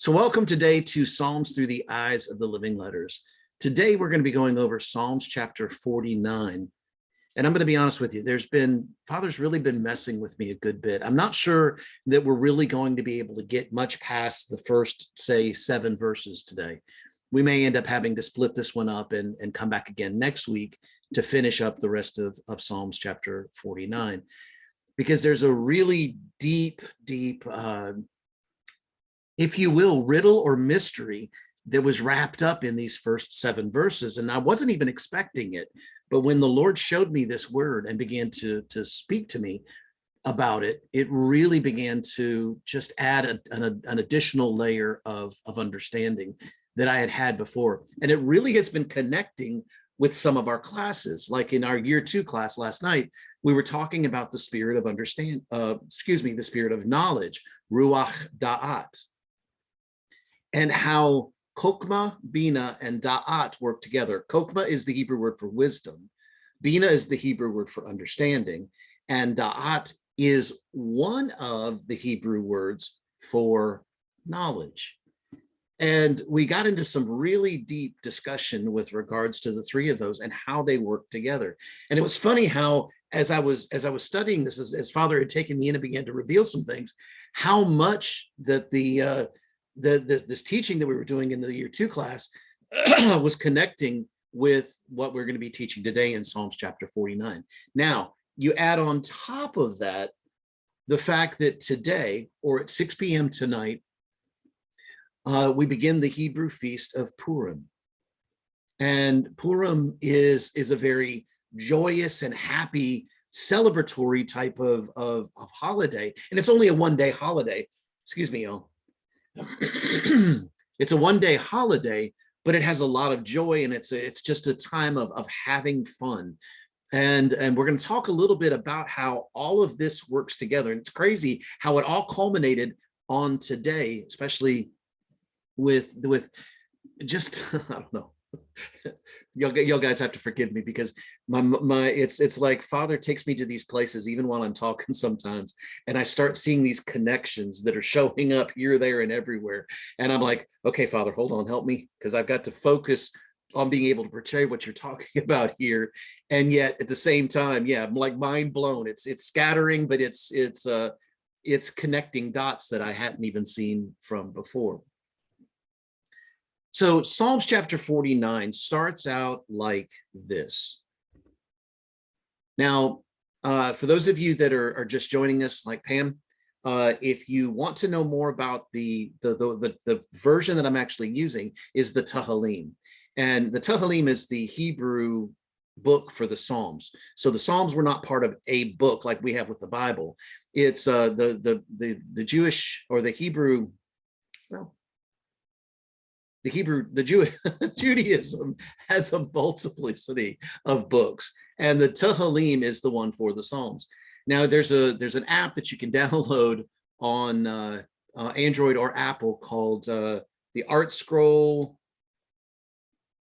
So welcome today to Psalms Through the Eyes of the Living Letters. Today we're going to be going over Psalms chapter 49. And I'm going to be honest with you, Father's really been messing with me a good bit. I'm not sure that we're really going to be able to get much past the first, say, 7 verses today. We may end up having to split this one up and come back again next week to finish up the rest of Psalms chapter 49. Because there's a really deep, if you will, riddle or mystery that was wrapped up in these first 7 verses. And I wasn't even expecting it. But when the Lord showed me this word and began to speak to me about it, it really began to just add an additional layer of understanding that I had before. And it really has been connecting with some of our classes. Like in our year 2 class last night, we were talking about the spirit of the spirit of knowledge, ruach da'at, and how Kokma, Bina, and Da'at work together. Kokma is the Hebrew word for wisdom. Bina is the Hebrew word for understanding. And Da'at is one of the Hebrew words for knowledge. And we got into some really deep discussion with regards to the 3 of those and how they work together. And it was funny how, as I was studying this, as Father had taken me in and began to reveal some things, how much that this teaching that we were doing in the year 2 class was connecting with what we're going to be teaching today in Psalms chapter 49. Now, you add on top of that the fact that today, or at 6 p.m. tonight, we begin the Hebrew feast of Purim. And Purim is a very joyous and happy celebratory type of holiday. And it's only a one-day holiday. Excuse me, y'all. It's a one-day holiday, but it has a lot of joy, and it's just a time of having fun. And we're going to talk a little bit about how all of this works together. And it's crazy how it all culminated on today, especially with just I don't know. Y'all guys have to forgive me, because it's like Father takes me to these places even while I'm talking sometimes, and I start seeing these connections that are showing up here, there, and everywhere. And I'm like, okay, Father, hold on, help me, because I've got to focus on being able to portray what you're talking about here. And yet at the same time, yeah, I'm like mind blown. It's scattering, but it's connecting dots that I hadn't even seen from before. So Psalms chapter 49 starts out like this. Now, for those of you that are just joining us, like Pam, if you want to know more about the version that I'm actually using, is the Tehillim. And the Tehillim is the Hebrew book for the Psalms. So the Psalms were not part of a book like we have with the Bible. It's the Jewish, or the Hebrew, well, Judaism has a multiplicity of books, and the Tehillim is the one for the Psalms. Now, there's an app that you can download on Android or Apple called the Art Scroll.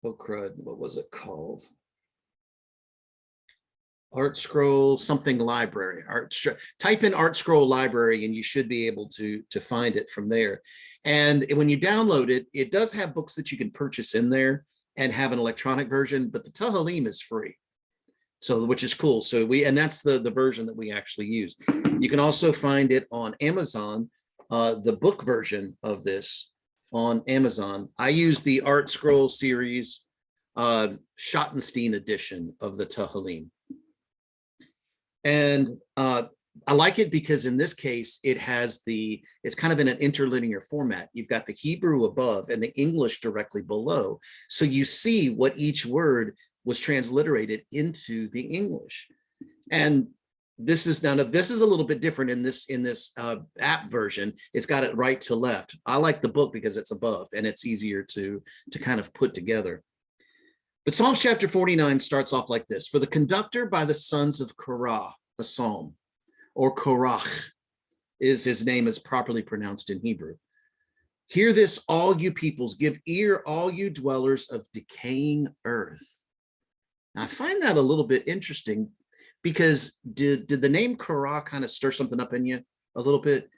Oh crud! What was it called? Art Scroll something library. Type in Art Scroll library, and you should be able to find it from there. And when you download it, it does have books that you can purchase in there and have an electronic version, but the Tehillim is free, so which is cool. So that's the version that we actually use. You can also find it on Amazon, the book version of this on Amazon. I use the Art Scroll series Schottenstein edition of the Tehillim. And I like it because in this case, it's kind of in an interlinear format. You've got the Hebrew above and the English directly below. So you see what each word was transliterated into the English. And this is a little bit different in this app version. It's got it right to left. I like the book because it's above and it's easier to kind of put together. But Psalms chapter 49 starts off like this. For the conductor by the sons of Korah, a psalm, or Korach is his name is properly pronounced in Hebrew. Hear this, all you peoples, give ear, all you dwellers of decaying earth. Now, I find that a little bit interesting, because did the name Korah kind of stir something up in you a little bit?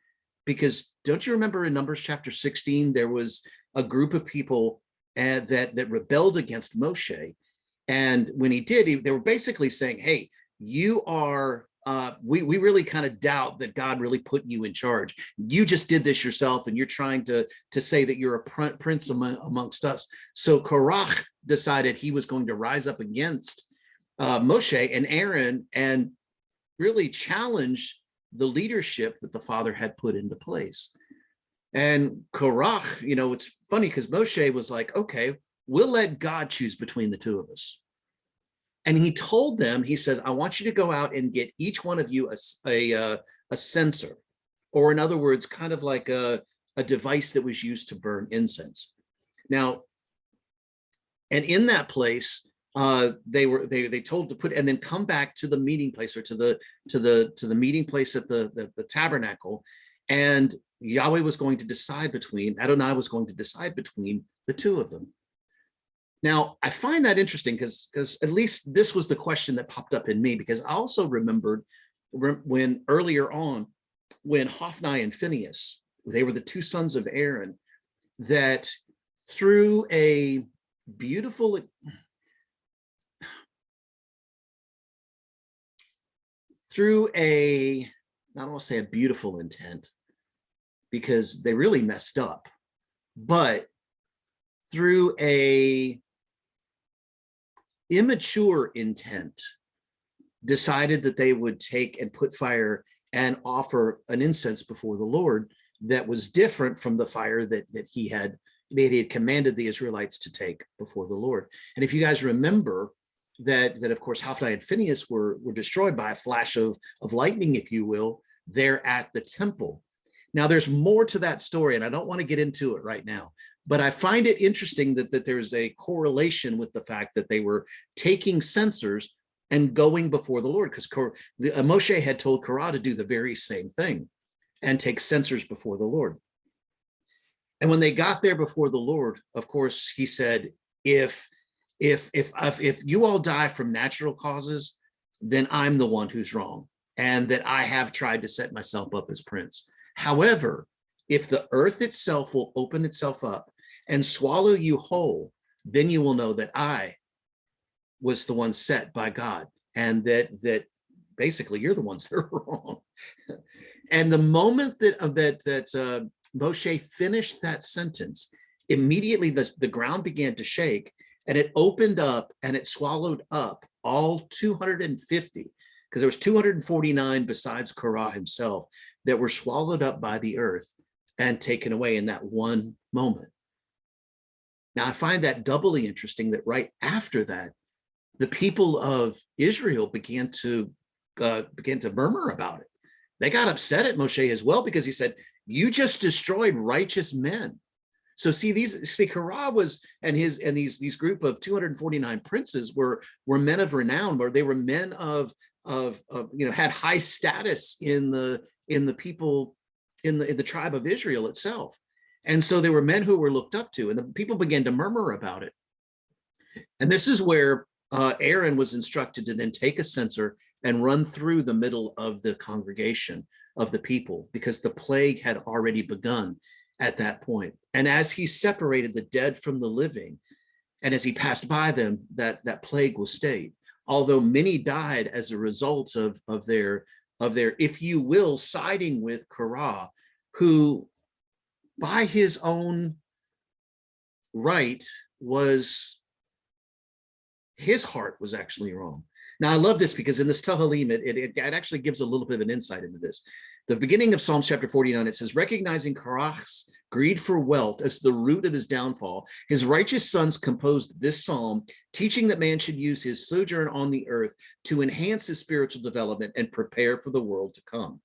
because don't you remember in Numbers chapter 16, there was a group of people that rebelled against Moshe. And when he did, they were basically saying, hey, you are, we really kind of doubt that God really put you in charge. You just did this yourself, and you're trying to say that you're a prince amongst us. So Korah decided he was going to rise up against Moshe and Aaron and really challenge the leadership that the Father had put into place. And Korah, it's funny because Moshe was like, okay, we'll let God choose between the two of us. And he told them, he says, I want you to go out and get each one of you a censer, or in other words, kind of like a device that was used to burn incense. Now, and in that place, they told to put, and then come back to the meeting place, or to the meeting place at the tabernacle, and Yahweh was going to decide between, Adonai was going to decide between the two of them. Now, I find that interesting because at least this was the question that popped up in me, because I also remembered when earlier on, when Hafdah and Phinehas, they were the two sons of Aaron, that through a beautiful, I don't want to say a beautiful intent, because they really messed up, but through a immature intent, decided that they would take and put fire and offer an incense before the Lord that was different from the fire that he had commanded the Israelites to take before the Lord. And if you guys remember that of course Hafdah and Phinehas were destroyed by a flash of lightning, if you will, there at the temple. Now there's more to that story, and I don't want to get into it right now, but I find it interesting that there's a correlation with the fact that they were taking censers and going before the Lord, because Moshe had told Korah to do the very same thing and take censers before the Lord. And when they got there before the Lord, of course, he said, if you all die from natural causes, then I'm the one who's wrong, and that I have tried to set myself up as prince. However, if the earth itself will open itself up and swallow you whole, then you will know that I was the one set by God, and that basically you're the ones that are wrong. And the moment that Moshe finished that sentence, immediately the ground began to shake, and it opened up and it swallowed up all 250, because there was 249 besides Korah himself that were swallowed up by the earth and taken away in that one moment. Now, I find that doubly interesting that right after that, the people of Israel began to murmur about it. They got upset at Moshe as well, because he said, you just destroyed righteous men. So Korah was, and these group of 249 princes were men of renown, or they were men of had high status in the people in the tribe of Israel itself. And so they were men who were looked up to, and the people began to murmur about it. And this is where Aaron was instructed to then take a censer and run through the middle of the congregation of the people, because the plague had already begun at that point. And as he separated the dead from the living, and as he passed by them, that plague was stayed. Although many died as a result of their, if you will, siding with Korah, who by his own right his heart was actually wrong. Now, I love this because in this Tehillim, it actually gives a little bit of an insight into this. The beginning of Psalms chapter 49, it says, recognizing Korah's greed for wealth as the root of his downfall, his righteous sons composed this psalm, teaching that man should use his sojourn on the earth to enhance his spiritual development and prepare for the world to come.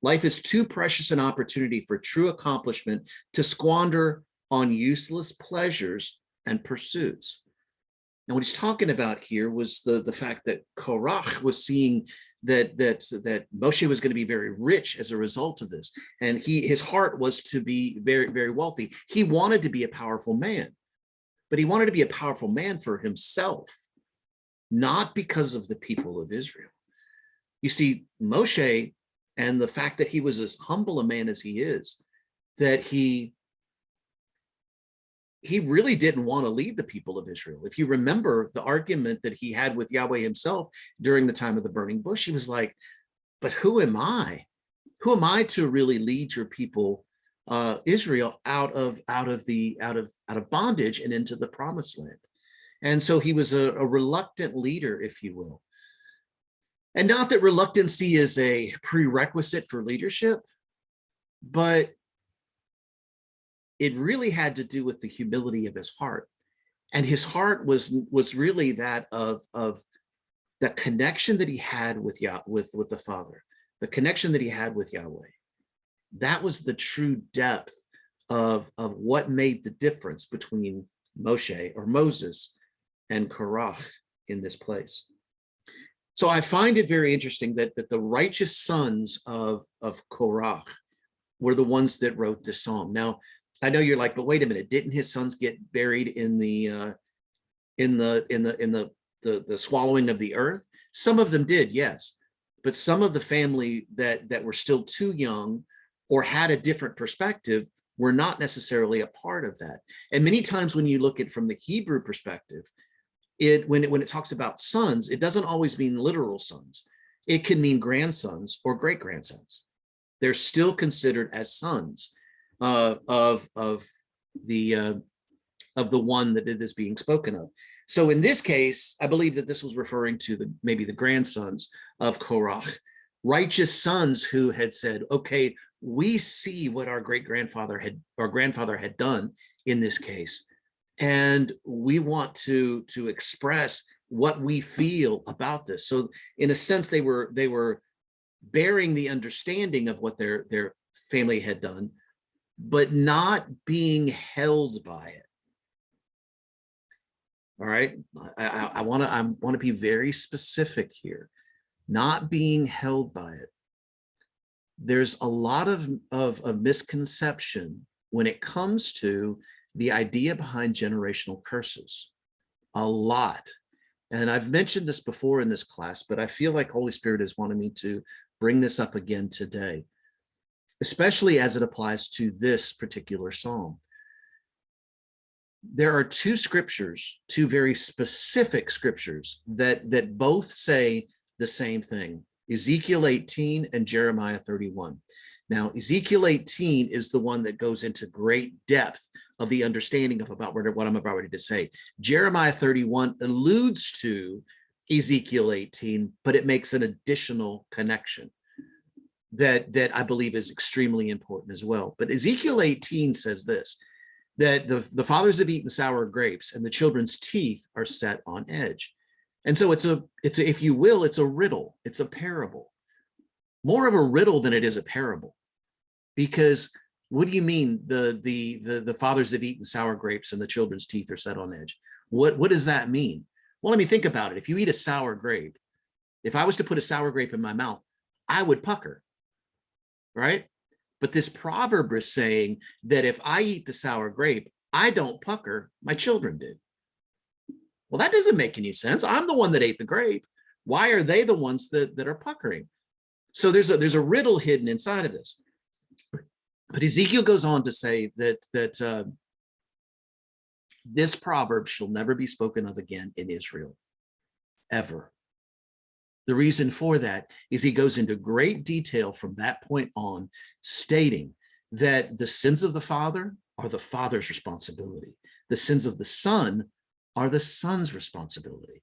Life is too precious an opportunity for true accomplishment to squander on useless pleasures and pursuits. And what he's talking about here was the fact that Korah was seeing that Moshe was going to be very rich as a result of this. And his heart was to be very, very wealthy. He wanted to be a powerful man, but he wanted to be a powerful man for himself, not because of the people of Israel. You see, Moshe And the fact that he was as humble a man as he is, that he really didn't want to lead the people of Israel. If you remember the argument that he had with Yahweh himself during the time of the burning bush, he was like, but who am I? Who am I to really lead your people, Israel, out of bondage and into the promised land? And so he was a reluctant leader, if you will. And not that reluctancy is a prerequisite for leadership, but it really had to do with the humility of his heart. And his heart was really that of the connection that he had with the Father, the connection that he had with Yahweh. That was the true depth of what made the difference between Moshe or Moses and Korah in this place. So I find it very interesting that the righteous sons of Korah were the ones that wrote this psalm. Now, I know you're like, but wait a minute, didn't his sons get buried in the swallowing of the earth? Some of them did, yes, but some of the family that were still too young or had a different perspective were not necessarily a part of that. And many times when you look at it from the Hebrew perspective, when it talks about sons, it doesn't always mean literal sons. It can mean grandsons or great grandsons. They're still considered as sons of the one that is being spoken of. So in this case, I believe that this was referring to maybe the grandsons of Korah, righteous sons who had said, okay, we see what our grandfather had done in this case, and we want to express what we feel about this. So in a sense, they were bearing the understanding of what their family had done, but not being held by it. All right, I want to be very specific here. Not being held by it. There's a lot of misconception when it comes to the idea behind generational curses. A lot. And I've mentioned this before in this class, but I feel like Holy Spirit has wanted me to bring this up again today, especially as it applies to this particular psalm. There are two very specific scriptures that both say the same thing: Ezekiel 18 and Jeremiah 31. Now, Ezekiel 18 is the one that goes into great depth of the understanding of about what I'm about ready to say. Jeremiah 31 alludes to Ezekiel 18, but it makes an additional connection that I believe is extremely important as well. But Ezekiel 18 says this, that the fathers have eaten sour grapes and the children's teeth are set on edge. And so it's a, if you will, it's a riddle. It's a parable, more of a riddle than it is a parable. Because what do you mean the fathers have eaten sour grapes and the children's teeth are set on edge? What does that mean? Well, let me think about it. If you eat a sour grape, if I was to put a sour grape in my mouth, I would pucker, right? But this proverb is saying that if I eat the sour grape, I don't pucker, my children do. Well, that doesn't make any sense. I'm the one that ate the grape. Why are they the ones that are puckering? So there's a riddle hidden inside of this. But Ezekiel goes on to say that this proverb shall never be spoken of again in Israel, ever. The reason for that is he goes into great detail from that point on, stating that the sins of the father are the father's responsibility. The sins of the son are the son's responsibility.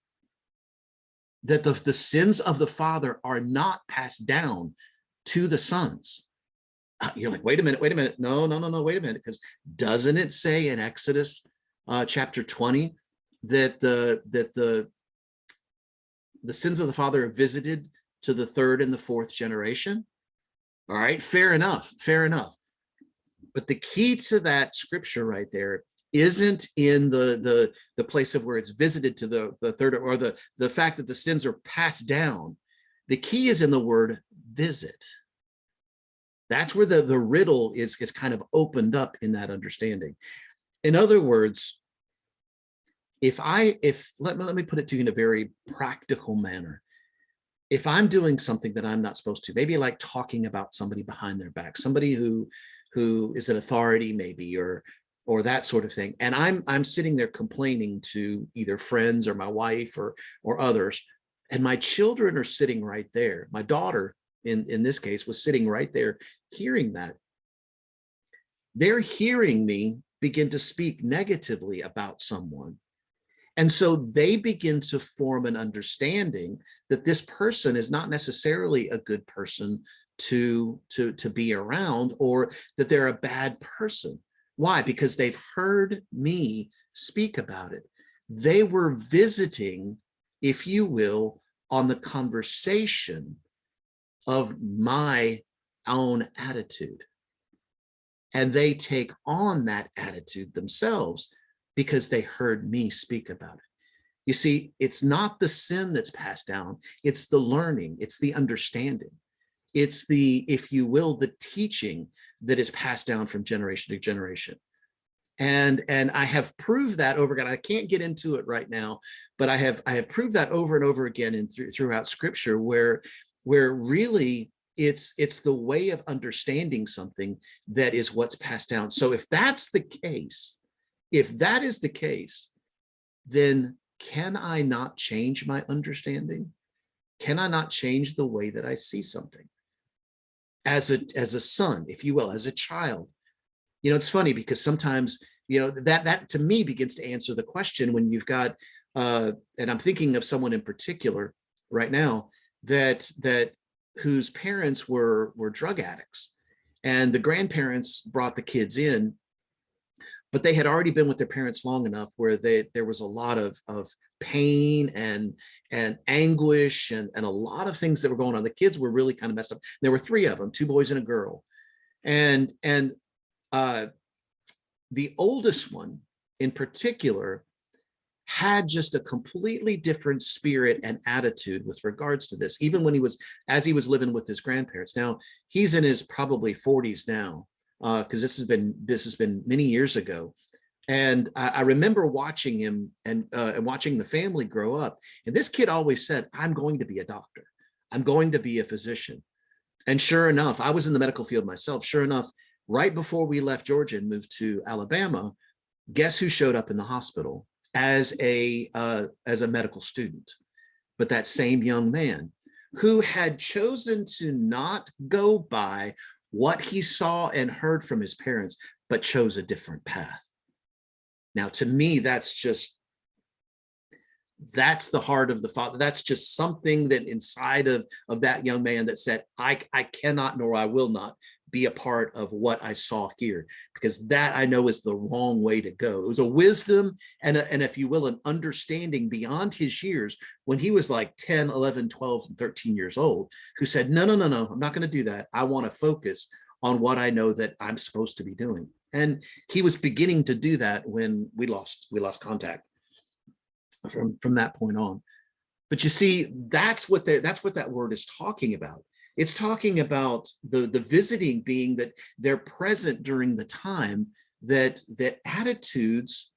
That the sins of the father are not passed down to the sons. You're like, wait a minute. No, wait a minute. Because doesn't it say in Exodus chapter 20 that the sins of the father are visited to the third and the fourth generation? All right, fair enough. But the key to that scripture right there isn't in the place of where it's visited to the third, or the fact that the sins are passed down. The key is in the word visit. That's where the riddle is kind of opened up in that understanding. In other words, let me put it to you in a very practical manner. if I'm doing something that I'm not supposed to, maybe like talking about somebody behind their back, somebody who is an authority maybe, or that sort of thing, and I'm sitting there complaining to either friends or my wife or others, and my children are sitting right there. My daughter, in this case, was sitting right there hearing that. They're hearing me begin to speak negatively about someone. And so they begin to form an understanding that this person is not necessarily a good person to be around, or that they're a bad person. Why? Because they've heard me speak about it. They were visiting, if you will, on the conversation of my own attitude. And they take on that attitude themselves because they heard me speak about it. You see, it's not the sin that's passed down, it's the learning, it's the understanding. It's the, if you will, the teaching that is passed down from generation to generation. And I have proved that over again. I can't get into it right now, but I have proved that over and over again in throughout Scripture, where really it's the way of understanding something that is what's passed down. So if that's the case, if that is the case, then can I not change my understanding? Can I not change the way that I see something? As a son, if you will, as a child. You know, it's funny because sometimes, you know, that to me begins to answer the question when you've got, and I'm thinking of someone in particular right now that whose parents were drug addicts, and the grandparents brought the kids in, but they had already been with their parents long enough where there was a lot of pain and anguish and a lot of things that were going on. The kids were really kind of messed up. There were 3 of them, 2 boys and a girl, and the oldest one in particular had just a completely different spirit and attitude with regards to this, even when as he was living with his grandparents. Now he's in his probably 40s now, because this has been many years ago. And I remember watching him and watching the family grow up. And this kid always said, I'm going to be a doctor. I'm going to be a physician. And sure enough, I was in the medical field myself. Sure enough, right before we left Georgia and moved to Alabama, guess who showed up in the hospital as a medical student? But that same young man who had chosen to not go by what he saw and heard from his parents, but chose a different path. Now, to me, that's the heart of the Father. That's just something that inside of that young man that said, I cannot nor I will not be a part of what I saw here, because that I know is the wrong way to go. It was a wisdom and if you will, an understanding beyond his years when he was like 10, 11, 12, and 13 years old, who said, no, I'm not going to do that. I want to focus on what I know that I'm supposed to be doing. And he was beginning to do that when we lost contact from that point on. But you see, that's what that word is talking about. It's talking about the visiting being that they're present during the time that attitudes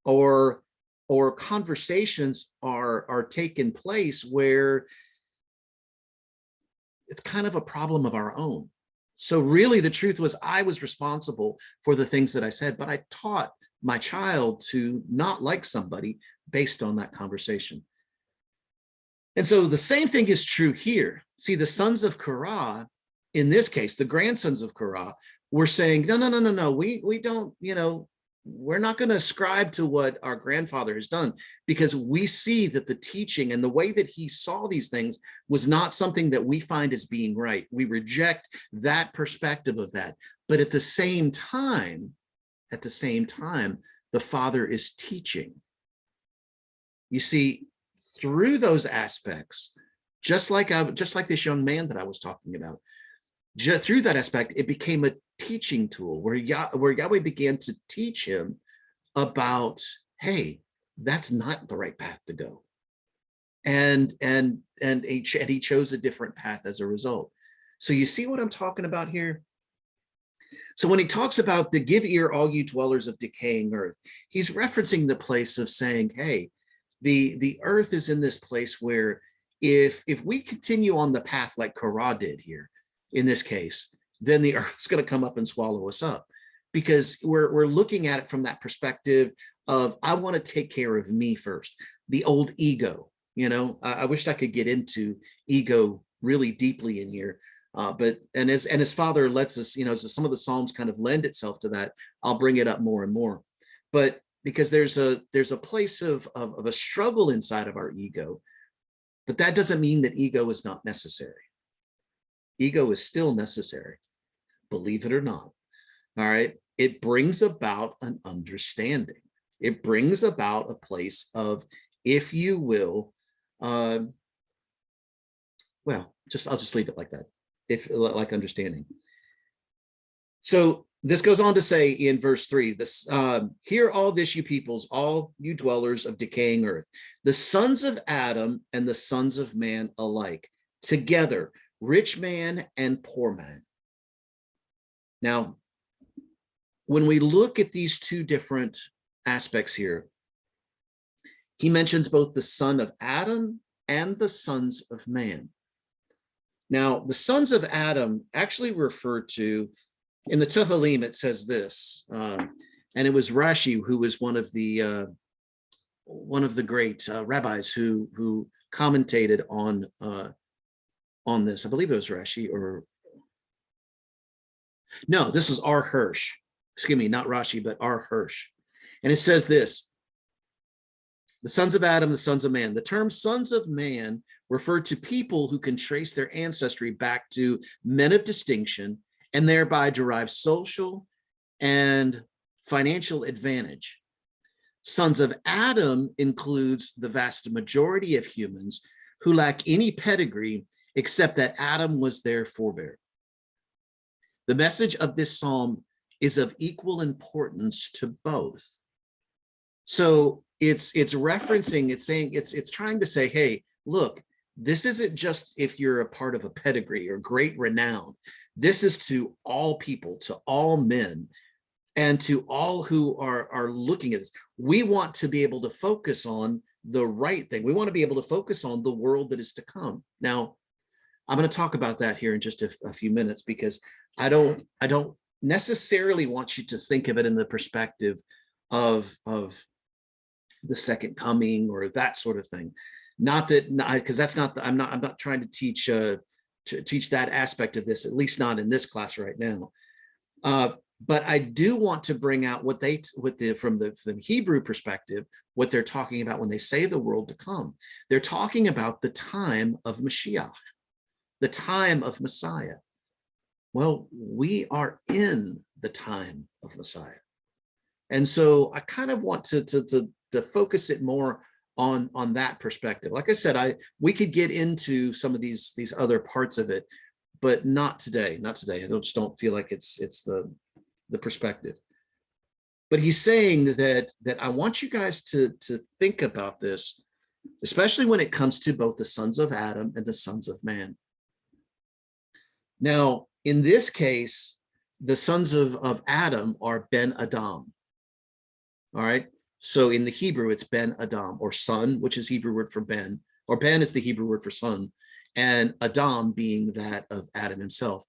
or conversations are taking place where it's kind of a problem of our own. So really the truth was I was responsible for the things that I said, but I taught my child to not like somebody based on that conversation. And so the same thing is true here. See, the sons of Korah, in this case, the grandsons of Korah, were saying, no, we don't, we're not going to ascribe to what our grandfather has done, because we see that the teaching and the way that he saw these things was not something that we find as being right. We reject that perspective of that. But at the same time, the Father is teaching. You see, through those aspects, just like this young man that I was talking about, through that aspect, it became a teaching tool where Yahweh began to teach him about, hey, that's not the right path to go. And he chose a different path as a result. So you see what I'm talking about here? So when he talks about the give ear, all you dwellers of decaying earth, he's referencing the place of saying, hey, the earth is in this place where if we continue on the path like Korah did here, in this case, then the earth's going to come up and swallow us up, because we're looking at it from that perspective of, I want to take care of me first. The old ego, I wished I could get into ego really deeply in here. But as Father lets us, as some of the Psalms kind of lend itself to that, I'll bring it up more and more. But because there's a place of a struggle inside of our ego, but that doesn't mean that ego is not necessary. Ego is still necessary, believe it or not. All right. It brings about an understanding. It brings about a place of, if you will, I'll just leave it like that. Like understanding. So this goes on to say in verse 3, this, hear all this, you peoples, all you dwellers of decaying earth, the sons of Adam and the sons of man alike, together, rich man and poor man. Now, when we look at these two different aspects here, he mentions both the son of Adam and the sons of man. Now, the sons of Adam actually referred to, in the Tehillim, it says this, and it was Rashi, who was one of the great rabbis who commentated on this. I believe it was Rashi, or no, this is R. Hirsch. Excuse me, not Rashi, but R. Hirsch. And it says this: the sons of Adam, the sons of man. The term sons of man refer to people who can trace their ancestry back to men of distinction and thereby derive social and financial advantage. Sons of Adam includes the vast majority of humans who lack any pedigree except that Adam was their forebear. The message of this psalm is of equal importance to both. So it's referencing, it's saying, it's trying to say, hey, look, this isn't just if you're a part of a pedigree or great renown. This is to all people, to all men, and to all who are looking at this. We want to be able to focus on the right thing. We want to be able to focus on the world that is to come. Now, I'm going to talk about that here in just a few minutes, because I don't necessarily want you to think of it in the perspective of the second coming or that sort of thing. Not that, because that's not, I'm not trying to teach that aspect of this, at least not in this class right now. But I do want to bring out from the Hebrew perspective, what they're talking about when they say the world to come. They're talking about the time of Mashiach, the time of Messiah. Well, we are in the time of Messiah. And so I kind of want to focus it more on that perspective. Like I said, we could get into some of these other parts of it, but not today. I just don't feel like it's the perspective. But he's saying that I want you guys to think about this, especially when it comes to both the sons of Adam and the sons of man. Now, in this case, the sons of Adam are Ben Adam. All right. So in the Hebrew, it's Ben Adam, or son, which is Hebrew word for Ben, or Ben is the Hebrew word for son, and Adam being that of Adam himself.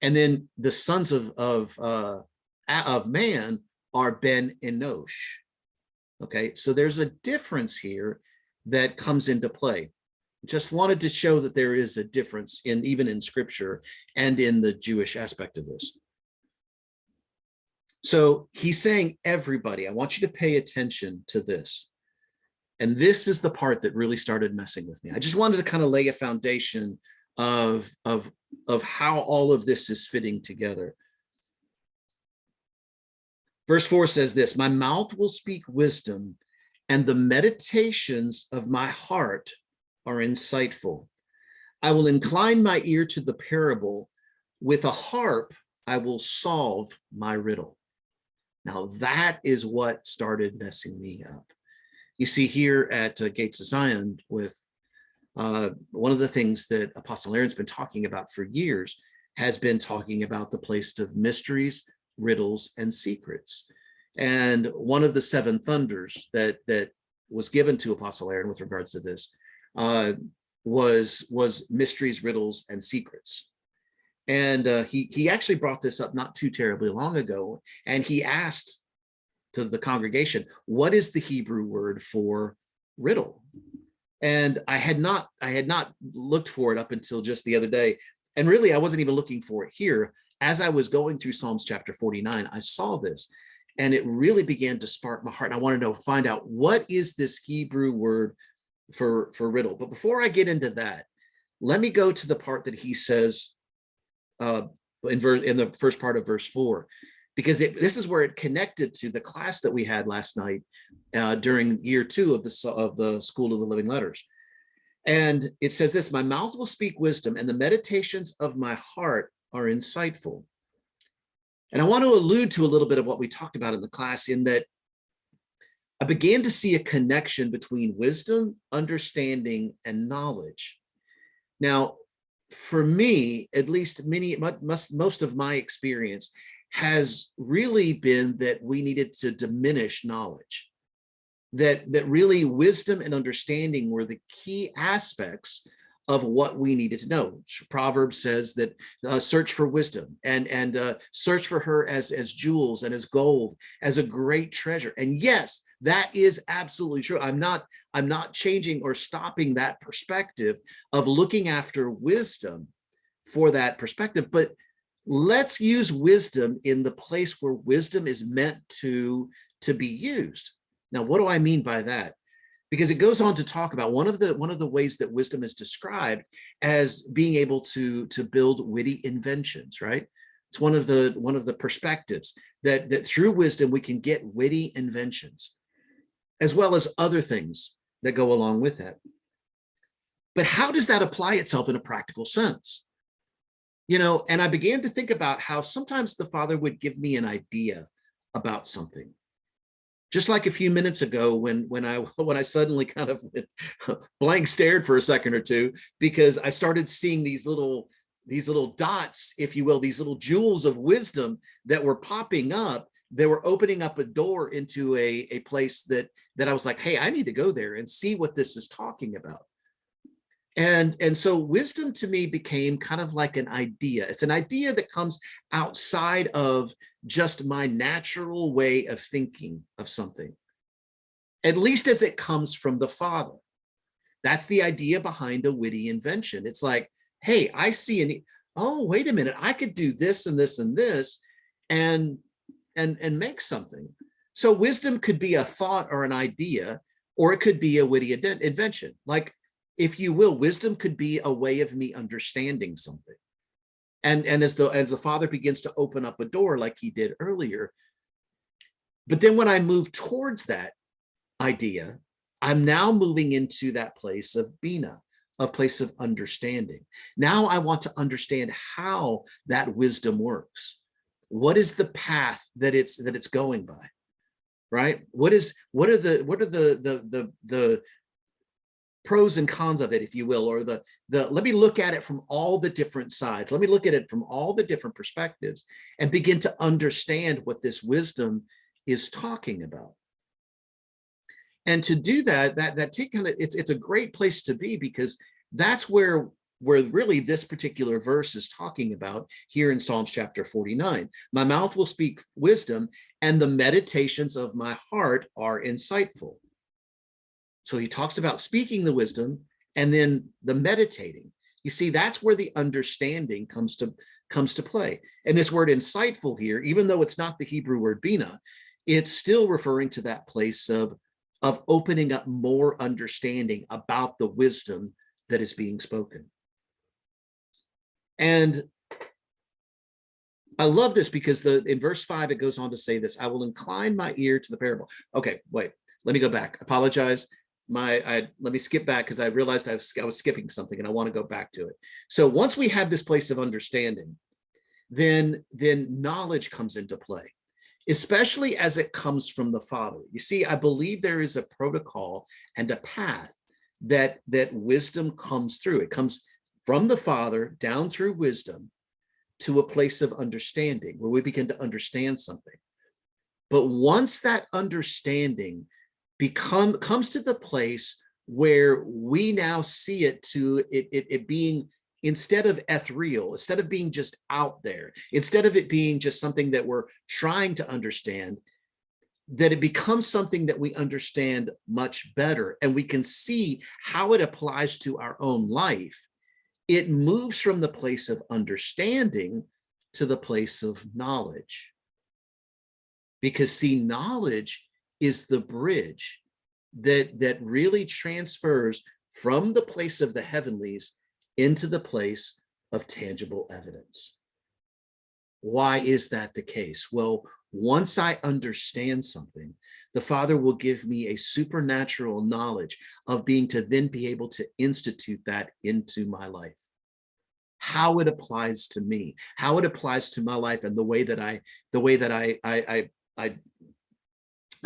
And then the sons of man are Ben Enosh. Okay, so there's a difference here that comes into play. Just wanted to show that there is a difference even in scripture and in the Jewish aspect of this. So he's saying, everybody, I want you to pay attention to this. And this is the part that really started messing with me. I just wanted to kind of lay a foundation of how all of this is fitting together. Verse 4 says this: my mouth will speak wisdom, and the meditations of my heart are insightful. I will incline my ear to the parable. With a harp, I will solve my riddle. Now, that is what started messing me up. You see here at Gates of Zion, with one of the things that Apostle Aaron's been talking about for years has been talking about the place of mysteries, riddles, and secrets. And one of the seven thunders that was given to Apostle Aaron with regards to this was mysteries, riddles, and secrets. And he actually brought this up not too terribly long ago, and he asked to the congregation, what is the Hebrew word for riddle? And I had not looked for it up until just the other day. And really, I wasn't even looking for it here. As I was going through Psalms chapter 49, I saw this, and it really began to spark my heart. I wanted to find out, what is this Hebrew word for riddle? But before I get into that, let me go to the part that he says in the first part of verse 4, because this is where it connected to the class that we had last night during year 2 of the School of the Living Letters. And it says this: my mouth will speak wisdom, and the meditations of my heart are insightful. And I want to allude to a little bit of what we talked about in the class, in that I began to see a connection between wisdom, understanding, and knowledge. Now, for me, at least most of my experience has really been that we needed to diminish knowledge, that really wisdom and understanding were the key aspects of what we needed to know. Proverbs says that search for wisdom and search for her as jewels and as gold, as a great treasure. And yes, that is absolutely true. I'm not changing or stopping that perspective of looking after wisdom for that perspective, but let's use wisdom in the place where wisdom is meant to be used. Now, what do I mean by that? Because it goes on to talk about one of the ways that wisdom is described as being able to build witty inventions, right? It's one of the perspectives that through wisdom we can get witty inventions, as well as other things that go along with that. But how does that apply itself in a practical sense? And I began to think about how sometimes the Father would give me an idea about something. Just like a few minutes ago when I suddenly kind of blank stared for a second or two, because I started seeing these little dots, if you will, these little jewels of wisdom that were popping up. They were opening up a door into a place that I was like, hey, I need to go there and see what this is talking about. And so wisdom to me became kind of like an idea. It's an idea that comes outside of just my natural way of thinking of something, at least as it comes from the Father. That's the idea behind a witty invention. It's like, hey, I see oh, wait a minute, I could do this and this and this and make something. So wisdom could be a thought or an idea, or it could be a witty invention. Like, if you will, wisdom could be a way of me understanding something. And as the Father begins to open up a door like he did earlier. But then when I move towards that idea, I'm now moving into that place of Bina, a place of understanding. Now I want to understand how that wisdom works. What is the path that it's going by, right? What are the pros and cons of it, if you will, or let me look at it from all the different sides. Let me look at it from all the different perspectives and begin to understand what this wisdom is talking about. And to do that it's a great place to be, because that's where really this particular verse is talking about here in Psalms chapter 49. My mouth will speak wisdom, and the meditations of my heart are insightful. So he talks about speaking the wisdom and then the meditating. You see, that's where the understanding comes to play. And this word insightful here, even though it's not the Hebrew word bina, it's still referring to that place of opening up more understanding about the wisdom that is being spoken. And I love this because in verse 5, it goes on to say this: I will incline my ear to the parable. Okay, wait, let me go back. Apologize. Let me skip back, because I realized I was skipping something and I want to go back to it. So once we have this place of understanding, then knowledge comes into play, especially as it comes from the Father. You see, I believe there is a protocol and a path that wisdom comes through. It comes from the Father down through wisdom to a place of understanding where we begin to understand something. But once that understanding comes to the place where we now see it being, instead of ethereal, instead of being just out there, instead of it being just something that we're trying to understand, that it becomes something that we understand much better, and we can see how it applies to our own life. It moves from the place of understanding to the place of knowledge. Because see, knowledge is the bridge that really transfers from the place of the heavenlies into the place of tangible evidence. Why is that the case? Well, once I understand something, the Father will give me a supernatural knowledge of being to then be able to institute that into my life. How it applies to me, how it applies to my life, and the way that I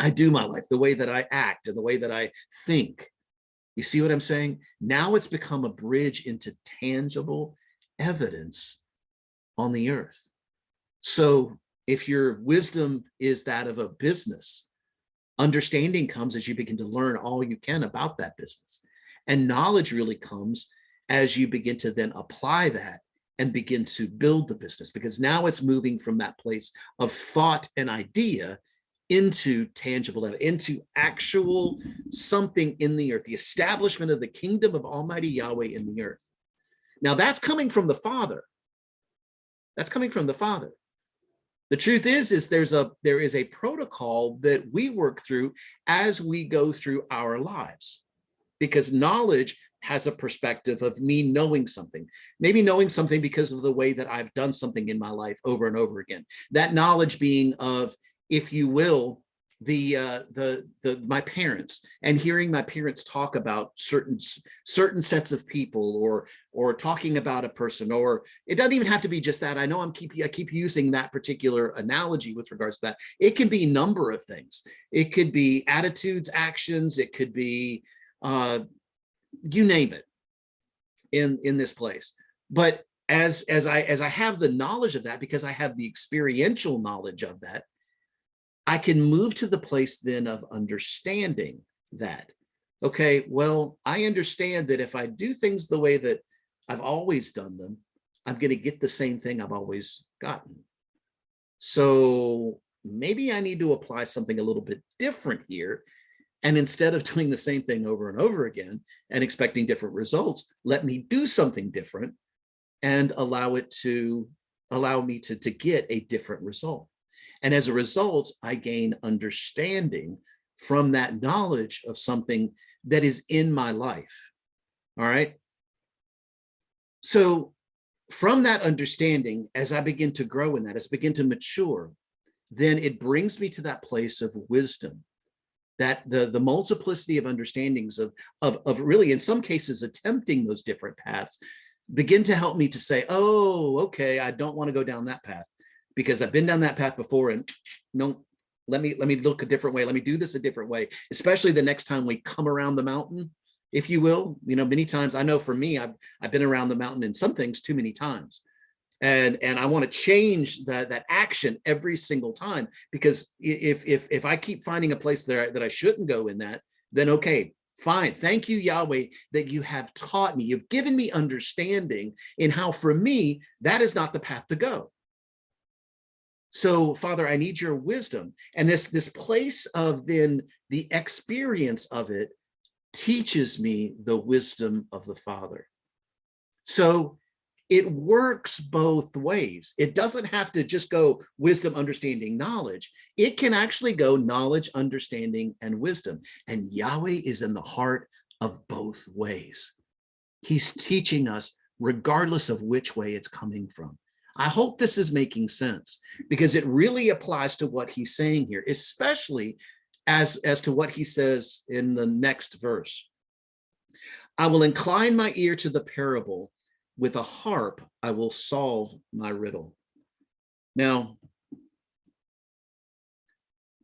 do my life, the way that I act, and the way that I think. You see what I'm saying? Now it's become a bridge into tangible evidence on the earth. So if your wisdom is that of a business, understanding comes as you begin to learn all you can about that business. And knowledge really comes as you begin to then apply that and begin to build the business, because now it's moving from that place of thought and idea into tangible, into actual something in the earth, the establishment of the kingdom of Almighty Yahweh in the earth. Now that's coming from the Father. That's coming from the Father. The truth is there is a protocol that we work through as we go through our lives, because knowledge has a perspective of me knowing something, maybe knowing something because of the way that I've done something in my life over and over again. That knowledge being of, if you will, my parents, and hearing my parents talk about certain sets of people, or talking about a person, or it doesn't even have to be just that. I know I keep using that particular analogy with regards to that. It can be a number of things. It could be attitudes, actions. It could be you name it in this place. But as I have the knowledge of that, because I have the experiential knowledge of that, I can move to the place then of understanding that. Okay, well, I understand that if I do things the way that I've always done them, I'm going to get the same thing I've always gotten. So maybe I need to apply something a little bit different here. And instead of doing the same thing over and over again and expecting different results, let me do something different and allow me to get a different result. And as a result, I gain understanding from that knowledge of something that is in my life. All right. So from that understanding, as I begin to grow in that, as I begin to mature, then it brings me to that place of wisdom, that the multiplicity of understandings of really, in some cases, attempting those different paths begin to help me to say, oh, okay, I don't want to go down that path, because I've been down that path before, and no, let me look a different way. Let me do this a different way, especially the next time we come around the mountain, if you will. You know, many times, I know for me, I've been around the mountain in some things too many times. And I want to change that action every single time, because if I keep finding a place that I shouldn't go in that, then okay, fine. Thank you, Yahweh, that you have taught me. You've given me understanding in how, for me, that is not the path to go. So, Father, I need your wisdom. And this place of then the experience of it teaches me the wisdom of the Father. So it works both ways. It doesn't have to just go wisdom, understanding, knowledge. It can actually go knowledge, understanding, and wisdom. And Yahweh is in the heart of both ways. He's teaching us regardless of which way it's coming from. I hope this is making sense, because it really applies to what he's saying here, especially as to what he says in the next verse. I will incline my ear to the parable. With a harp, I will solve my riddle. Now,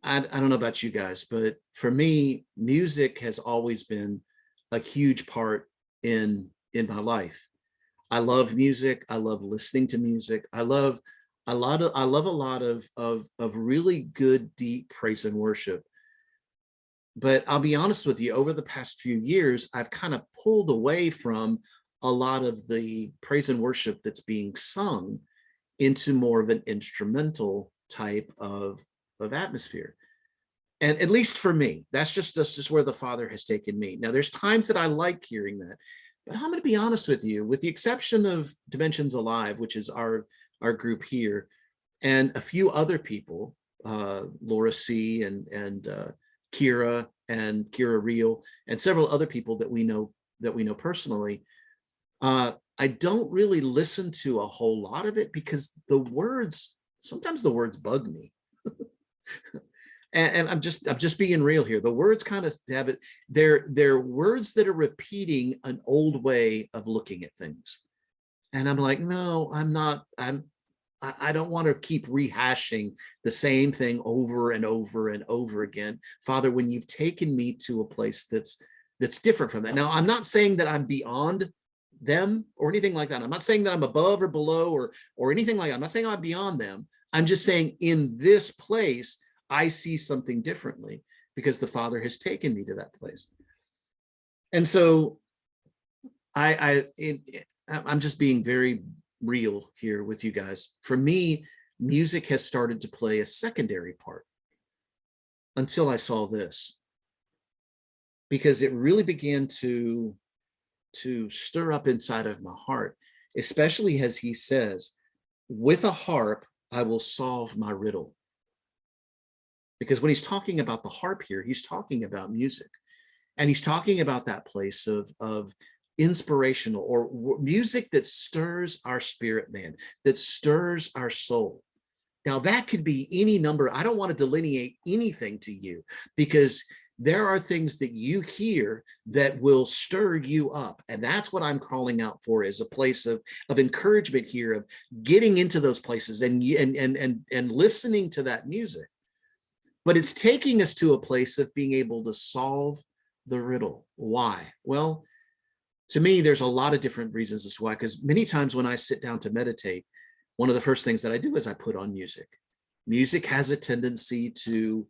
I don't know about you guys, but for me, music has always been a huge part in my life. I love music. I love listening to music. I love a lot of really good, deep praise and worship. But I'll be honest with you, over the past few years, I've kind of pulled away from a lot of the praise and worship that's being sung into more of an instrumental type of atmosphere. And at least for me, that's just where the Father has taken me. Now, there's times that I like hearing that, but I'm going to be honest with you, with the exception of Dimensions Alive, which is our group here, and a few other people, Laura C. and Kira Reel, and several other people that we know personally. I don't really listen to a whole lot of it because sometimes the words bug me. And I'm just being real here. The words kind of have it. They're words that are repeating an old way of looking at things. And I'm like, no, I'm not. I don't want to keep rehashing the same thing over and over and over again. Father, when you've taken me to a place that's different from that. Now, I'm not saying that I'm beyond them or anything like that. I'm not saying that I'm above or below or anything like that. I'm not saying I'm beyond them. I'm just saying in this place, I see something differently because the Father has taken me to that place. And so I'm just being very real here with you guys. For me, music has started to play a secondary part until I saw this, because it really began to stir up inside of my heart, especially as he says, with a harp, I will solve my riddle. Because when he's talking about the harp here, he's talking about music. And he's talking about that place of inspirational or music that stirs our spirit, man, that stirs our soul. Now, that could be any number. I don't want to delineate anything to you because there are things that you hear that will stir you up. And that's what I'm calling out for, is a place of encouragement here, of getting into those places and listening to that music. But it's taking us to a place of being able to solve the riddle. Why? Well, to me, there's a lot of different reasons as to why, because many times when I sit down to meditate, one of the first things that I do is I put on music. Music has a tendency to,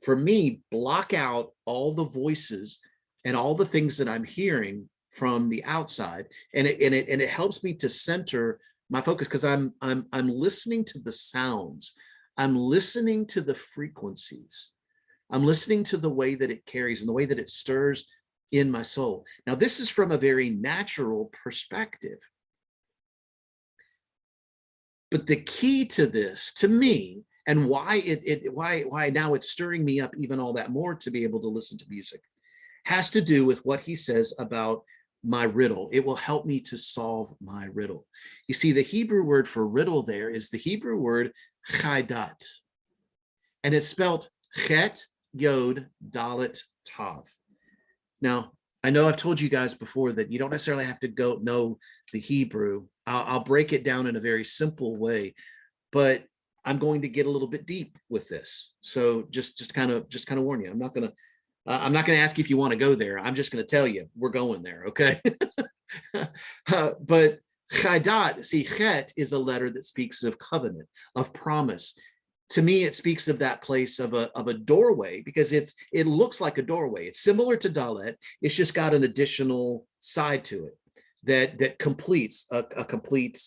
for me, block out all the voices and all the things that I'm hearing from the outside, and it helps me to center my focus, because I'm listening to the sounds. I'm listening to the frequencies. I'm listening to the way that it carries and the way that it stirs in my soul. Now, this is from a very natural perspective. But the key to this, to me, and why why now it's stirring me up even all that more to be able to listen to music, has to do with what he says about my riddle. It will help me to solve my riddle. You see, the Hebrew word for riddle there is the Hebrew word chaidat, and it's spelled chet yod dalet tav. Now, I know I've told you guys before that you don't necessarily have to go know the Hebrew. I'll break it down in a very simple way, but I'm going to get a little bit deep with this. So just kind of warn you. I'm not gonna ask you if you want to go there. I'm just going to tell you we're going there, okay? But chaidat, see, chet is a letter that speaks of covenant, of promise. To me, it speaks of that place of a doorway, because it looks like a doorway. It's similar to Dalet. It's just got an additional side to it that completes a complete,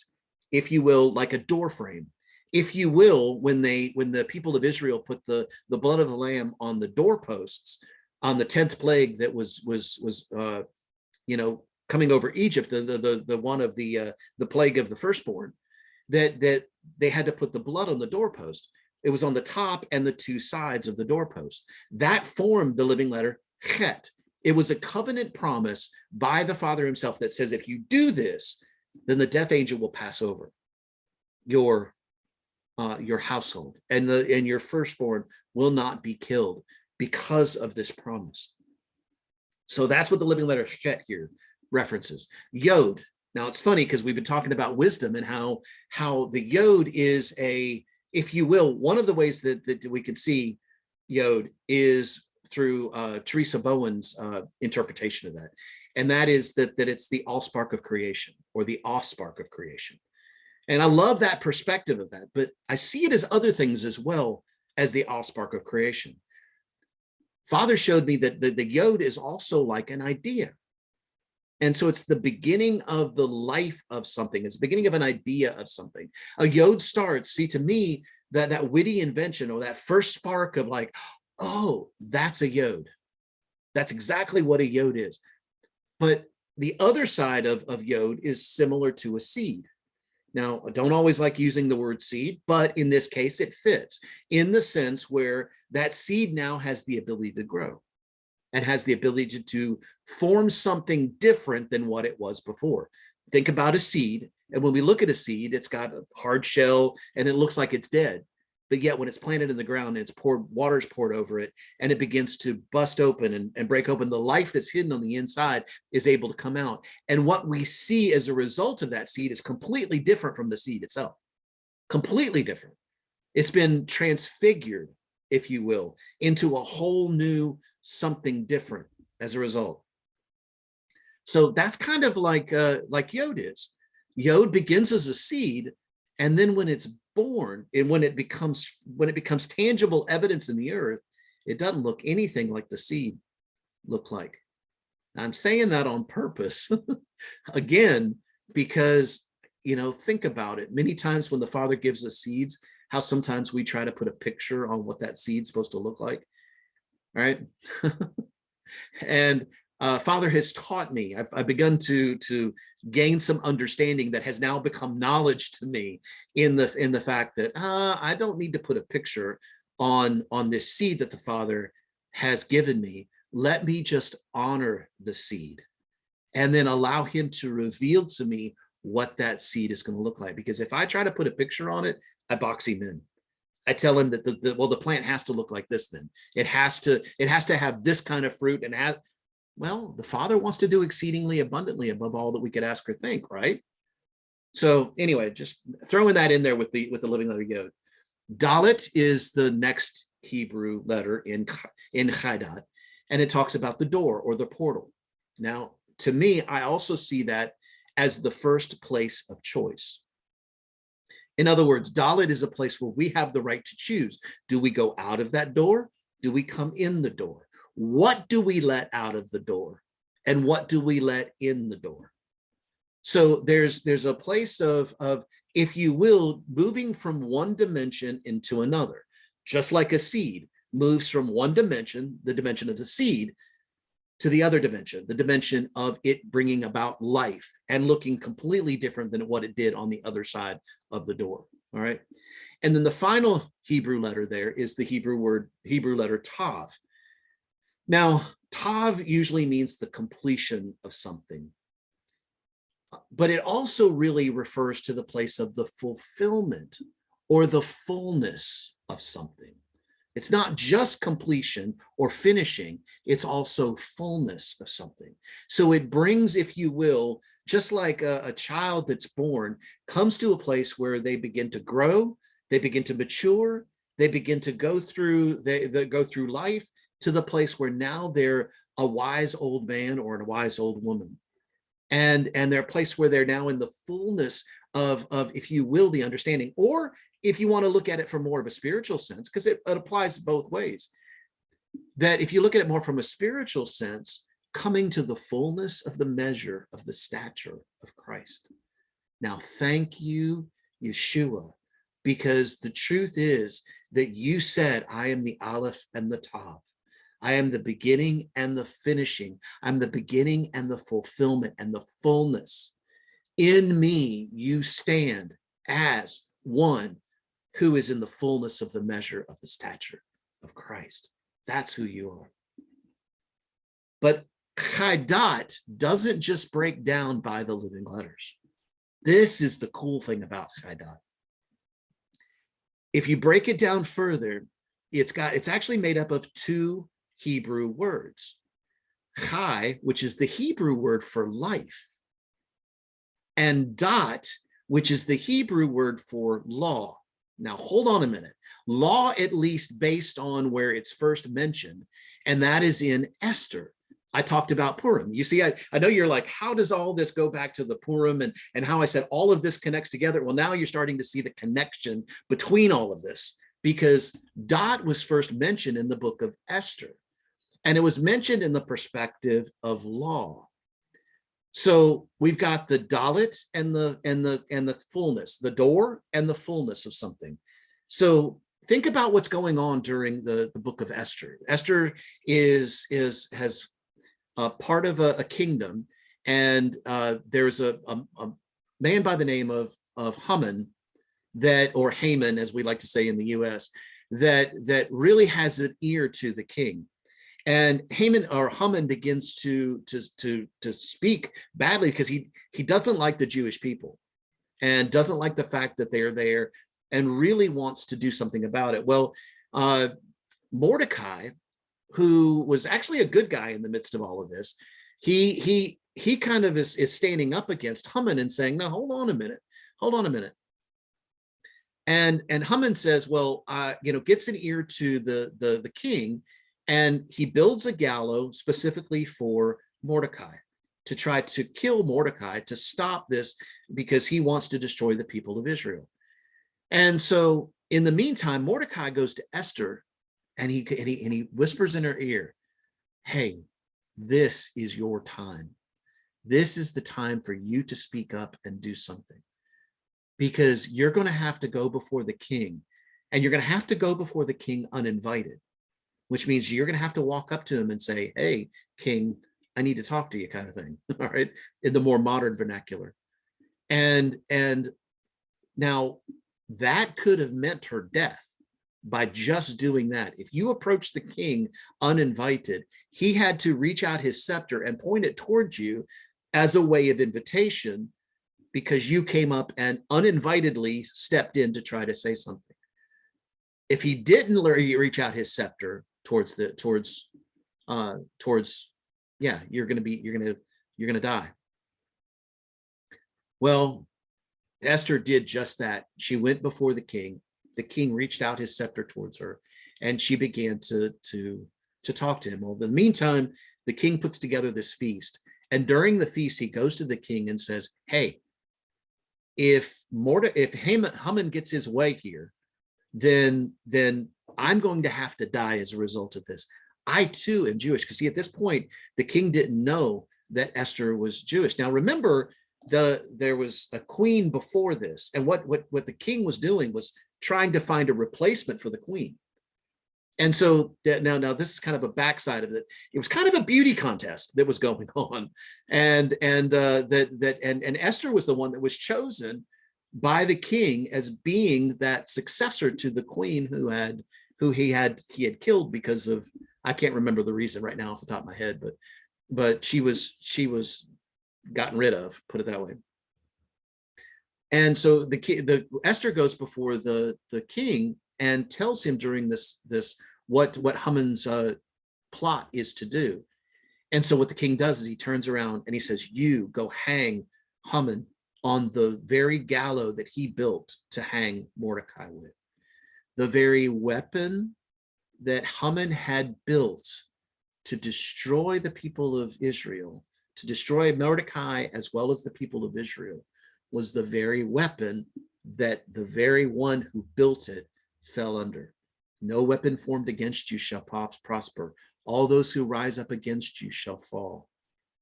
if you will, like a door frame. If you will, when the people of Israel put the blood of the lamb on the doorposts on the 10th plague that was coming over Egypt, the one of the plague of the firstborn, that they had to put the blood on the doorpost. It was on the top and the two sides of the doorpost. That formed the living letter chet. It was a covenant promise by the Father himself that says, if you do this, then the death angel will pass over your household, and your firstborn will not be killed because of this promise. So that's what the living letter chet here references. Yod. Now, it's funny because we've been talking about wisdom and how the yod is a, if you will, one of the ways that we can see yod is through Teresa Bowen's interpretation of that. And that is that it's the allspark of creation, or the offspark of creation. And I love that perspective of that, but I see it as other things as well as the allspark of creation. Father showed me that the yod is also like an idea. And so it's the beginning of the life of something. It's the beginning of an idea of something. A yod starts, see, to me, that witty invention or that first spark of like, oh, that's a yod. That's exactly what a yod is. But the other side of yod is similar to a seed. Now, I don't always like using the word seed, but in this case, it fits in the sense where that seed now has the ability to grow and has the ability to form something different than what it was before. Think about a seed. And when we look at a seed, it's got a hard shell and it looks like it's dead. But yet when it's planted in the ground, it's poured, water's poured over it, and it begins to bust open and break open. The life that's hidden on the inside is able to come out. And what we see as a result of that seed is completely different from the seed itself. Completely different. It's been transfigured, if you will, into a whole new something different as a result. So that's kind of like yod is. Yod begins as a seed, and then when it's born and when it becomes tangible evidence in the earth, it doesn't look anything like the seed looked like. I'm saying that on purpose, again, because, think about it. Many times when the Father gives us seeds, how sometimes we try to put a picture on what that seed's supposed to look like, right? And Father has taught me. I've begun to gain some understanding that has now become knowledge to me in the fact that I don't need to put a picture on this seed that the Father has given me. Let me just honor the seed and then allow him to reveal to me what that seed is going to look like. Because if I try to put a picture on it, I box him in. I tell him that the plant has to look like this. Then it has to have this kind of fruit and well, the Father wants to do exceedingly abundantly above all that we could ask or think, right? So anyway, just throwing that in there with the living letter yod. Dalet is the next Hebrew letter in Hafdah, and it talks about the door or the portal. Now, to me, I also see that as the first place of choice. In other words, Dalet is a place where we have the right to choose. Do we go out of that door? Do we come in the door? What do we let out of the door? And what do we let in the door? So there's a place of, if you will, moving from one dimension into another, just like a seed moves from one dimension, the dimension of the seed, to the other dimension, the dimension of it bringing about life and looking completely different than what it did on the other side of the door. All right. And then the final Hebrew letter there is the Hebrew letter Tav. Now, Tav usually means the completion of something, but it also really refers to the place of the fulfillment or the fullness of something. It's not just completion or finishing, it's also fullness of something. So it brings, if you will, just like a child that's born comes to a place where they begin to grow, they begin to mature, they begin to go through, they go through life to the place where now they're a wise old man or a wise old woman. And they're a place where they're now in the fullness of, if you will, the understanding, or if you want to look at it from more of a spiritual sense, because it applies both ways, that if you look at it more from a spiritual sense, coming to the fullness of the measure of the stature of Christ. Now, thank you, Yeshua, because the truth is that you said, I am the Aleph and the Tav. I am the beginning and the finishing. I'm the beginning and the fulfillment and the fullness. In me, you stand as one who is in the fullness of the measure of the stature of Christ. That's who you are. But Chaidat doesn't just break down by the living letters. This is the cool thing about Chaidat. If you break it down further, it's actually made up of two Hebrew words. Chai, which is the Hebrew word for life, and dat, which is the Hebrew word for law. Now, hold on a minute. Law, at least based on where it's first mentioned, and that is in Esther. I talked about Purim. You see, I know you're like, how does all this go back to the Purim and how I said all of this connects together? Well, now you're starting to see the connection between all of this, because dot was first mentioned in the book of Esther. And it was mentioned in the perspective of law. So we've got the dalit and the fullness, the door and the fullness of something. So think about what's going on during the book of Esther. Esther has part of a kingdom, and there's a man by the name of Haman, that, or Haman, as we like to say in the U.S., that really has an ear to the king. And Haman begins to speak badly because he doesn't like the Jewish people and doesn't like the fact that they're there, and really wants to do something about it. Well, Mordecai, who was actually a good guy in the midst of all of this, he kind of is standing up against Haman and saying, no, hold on a minute. And Haman says, well, gets an ear to the king, and he builds a gallows specifically for Mordecai, to try to kill Mordecai, to stop this, because he wants to destroy the people of Israel. And so in the meantime, Mordecai goes to Esther, and he whispers in her ear, hey, this is your time. This is the time for you to speak up and do something, because you're going to have to go before the king, and you're going to have to go before the king uninvited, which means you're going to have to walk up to him and say, hey, king, I need to talk to you, kind of thing. All right. In the more modern vernacular. And now that could have meant her death by just doing that. If you approach the king uninvited, he had to reach out his scepter and point it towards you as a way of invitation, because you came up and uninvitedly stepped in to try to say something. If he didn't reach out his scepter towards you're gonna die. Well, Esther did just that. She went before the king. The king reached out his scepter towards her, and she began to talk to him. Well, in the meantime, the king puts together this feast, and during the feast, he goes to the king and says, hey, if Haman gets his way here, then I'm going to have to die as a result of this. I too am Jewish. Because see, at this point, the king didn't know that Esther was Jewish. Now remember, there was a queen before this, and what the king was doing was trying to find a replacement for the queen. And so now this is kind of a backside of it. It was kind of a beauty contest that was going on, and Esther was the one that was chosen by the king as being that successor to the queen who he had killed because of, I can't remember the reason right now off the top of my head, but she was gotten rid of, put it that way. And so the Esther goes before the king and tells him during this what Haman's plot is to do. And so what the king does is he turns around and he says, you go hang Haman on the very gallows that he built to hang Mordecai with. The very weapon that Haman had built to destroy the people of Israel, to destroy Mordecai as well as the people of Israel, was the very weapon that the very one who built it fell under. No weapon formed against you shall prosper. All those who rise up against you shall fall,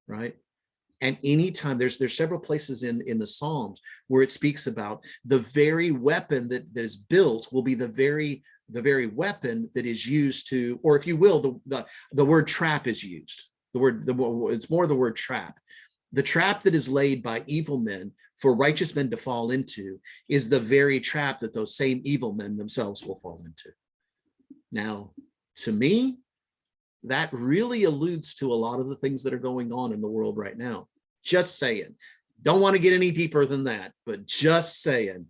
right? And anytime there's several places in the Psalms where it speaks about the very weapon that is built will be the very weapon that is used to, or if you will, the word trap is used. It's more the word trap. The trap that is laid by evil men for righteous men to fall into is the very trap that those same evil men themselves will fall into. Now, to me, that really alludes to a lot of the things that are going on in the world right now. Just saying. Don't want to get any deeper than that, but just saying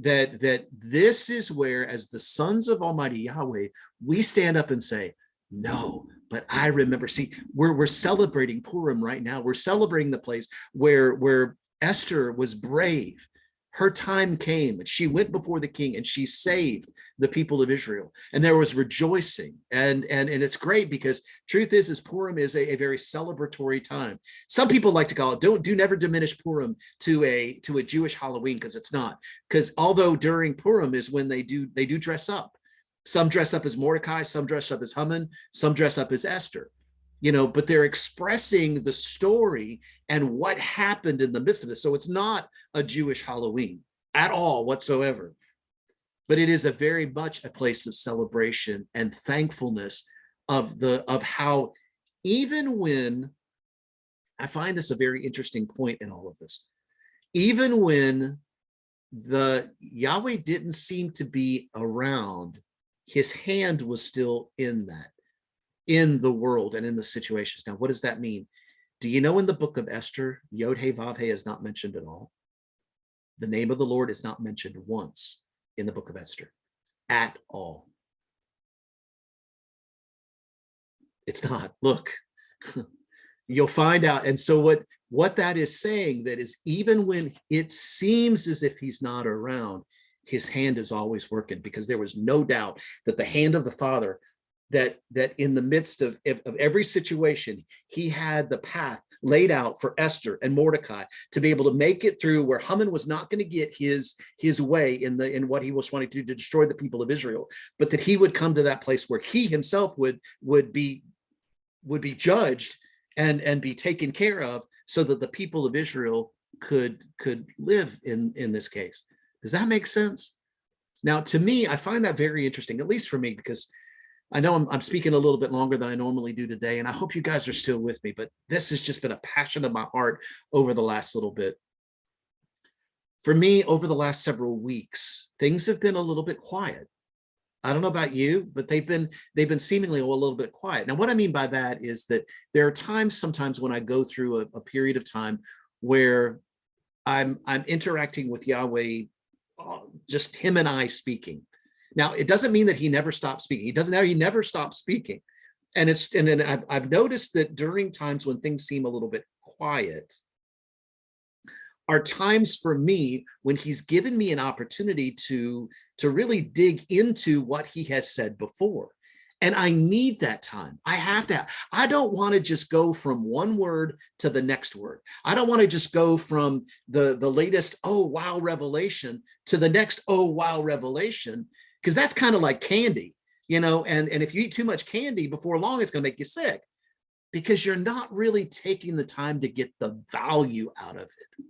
that this is where, as the sons of Almighty Yahweh, we stand up and say, no, but I remember. See, we're celebrating Purim right now. We're celebrating the place where Esther was brave. Her time came and she went before the king and she saved the people of Israel, and there was rejoicing. And it's great, because truth is Purim is a very celebratory time. Some people like to call it, do never diminish Purim to a Jewish Halloween, because it's not. Because although during Purim is when they do dress up, Some dress up as Mordecai, some dress up as Haman, some dress up as Esther. But they're expressing the story and what happened in the midst of this. So it's not a Jewish Halloween at all whatsoever, but it is a very much a place of celebration and thankfulness of how, even when, I find this a very interesting point in all of this, even when the Yahweh didn't seem to be around, his hand was still in the world and in the situations. Now, what does that mean? Do you know in the book of Esther, Yod He Vav He is not mentioned at all? The name of the Lord is not mentioned once in the book of Esther at all. It's not. Look, you'll find out. And so what that is saying, that is, even when it seems as if he's not around, his hand is always working, because there was no doubt that the hand of the Father, that in the midst of every situation, he had the path laid out for Esther and Mordecai to be able to make it through, where Haman was not going to get his way in what he was wanting to do to destroy the people of Israel, but that he would come to that place where he himself would be judged and be taken care of, so that the people of Israel could live in this case. Does that make sense? Now, to me, I find that very interesting, at least for me, because I know I'm speaking a little bit longer than I normally do today, and I hope you guys are still with me, but this has just been a passion of my heart over the last little bit. For me, over the last several weeks, things have been a little bit quiet. I don't know about you, but they've been seemingly a little bit quiet. Now, what I mean by that is that there are times sometimes when I go through a period of time where I'm interacting with Yahweh, just him and I speaking. Now, it doesn't mean that he never stopped speaking. He never stopped speaking. And I've noticed that during times when things seem a little bit quiet are times for me when he's given me an opportunity to really dig into what he has said before. And I need that time. I don't want to just go from one word to the next word. I don't want to just go from the latest, oh, wow, revelation to the next, oh, wow, revelation, because that's kind of like candy, and if you eat too much candy, before long, it's going to make you sick, because you're not really taking the time to get the value out of it.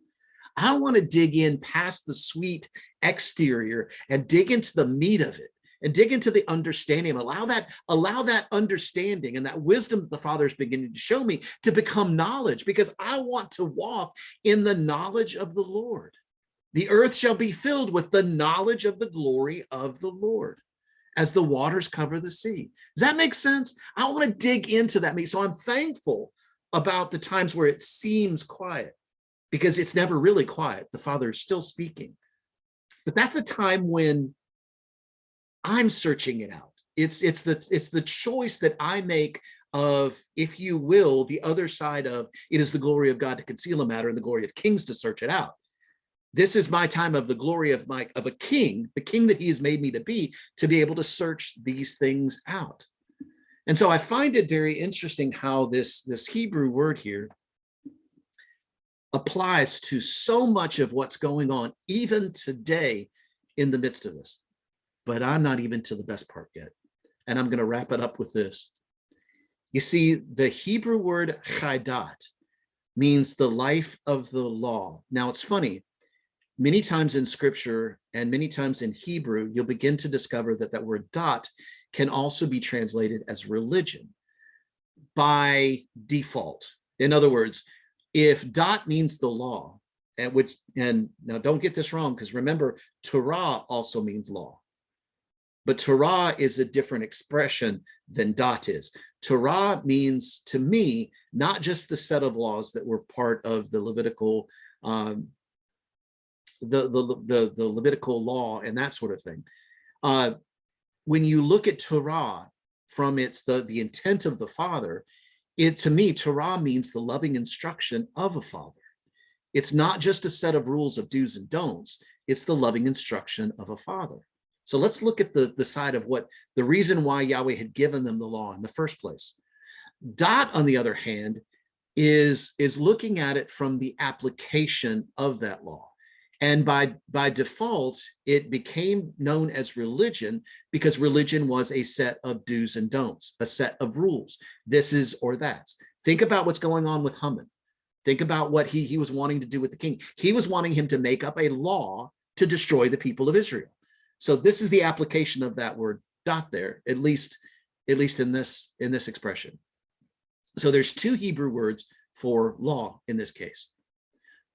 I want to dig in past the sweet exterior and dig into the meat of it, and dig into the understanding, allow that understanding and that wisdom that the Father is beginning to show me to become knowledge, because I want to walk in the knowledge of the Lord. The earth shall be filled with the knowledge of the glory of the Lord, as the waters cover the sea. Does that make sense? I want to dig into that meat. So I'm thankful about the times where it seems quiet, because it's never really quiet. The Father is still speaking. But that's a time when I'm searching it out. It's the choice that I make of, if you will, the other side of, it is the glory of God to conceal a matter and the glory of kings to search it out. This is my time of the glory of a king, the king that he has made me to be able to search these things out. And so I find it very interesting how this Hebrew word here applies to so much of what's going on even today in the midst of this. But I'm not even to the best part yet. And I'm going to wrap it up with this. You see, the Hebrew word chaydat means the life of the law. Now, it's funny. Many times in scripture and many times in Hebrew, you'll begin to discover that word dat can also be translated as religion by default. In other words, if dot means the law, and now don't get this wrong, because remember, Torah also means law. But Torah is a different expression than dot is. Torah means, to me, not just the set of laws that were part of the Levitical the Levitical law and that sort of thing. When you look at Torah from the intent of the Father, to me, Torah means the loving instruction of a father. It's not just a set of rules of do's and don'ts. It's the loving instruction of a father. So let's look at the side of what the reason why Yahweh had given them the law in the first place. Dot, on the other hand, is looking at it from the application of that law. And by default, it became known as religion because religion was a set of do's and don'ts, a set of rules. This is or that's. Think about what's going on with Haman. Think about what he was wanting to do with the king. He was wanting him to make up a law to destroy the people of Israel. So this is the application of that word dot there, at least in this expression. So there's two Hebrew words for law in this case.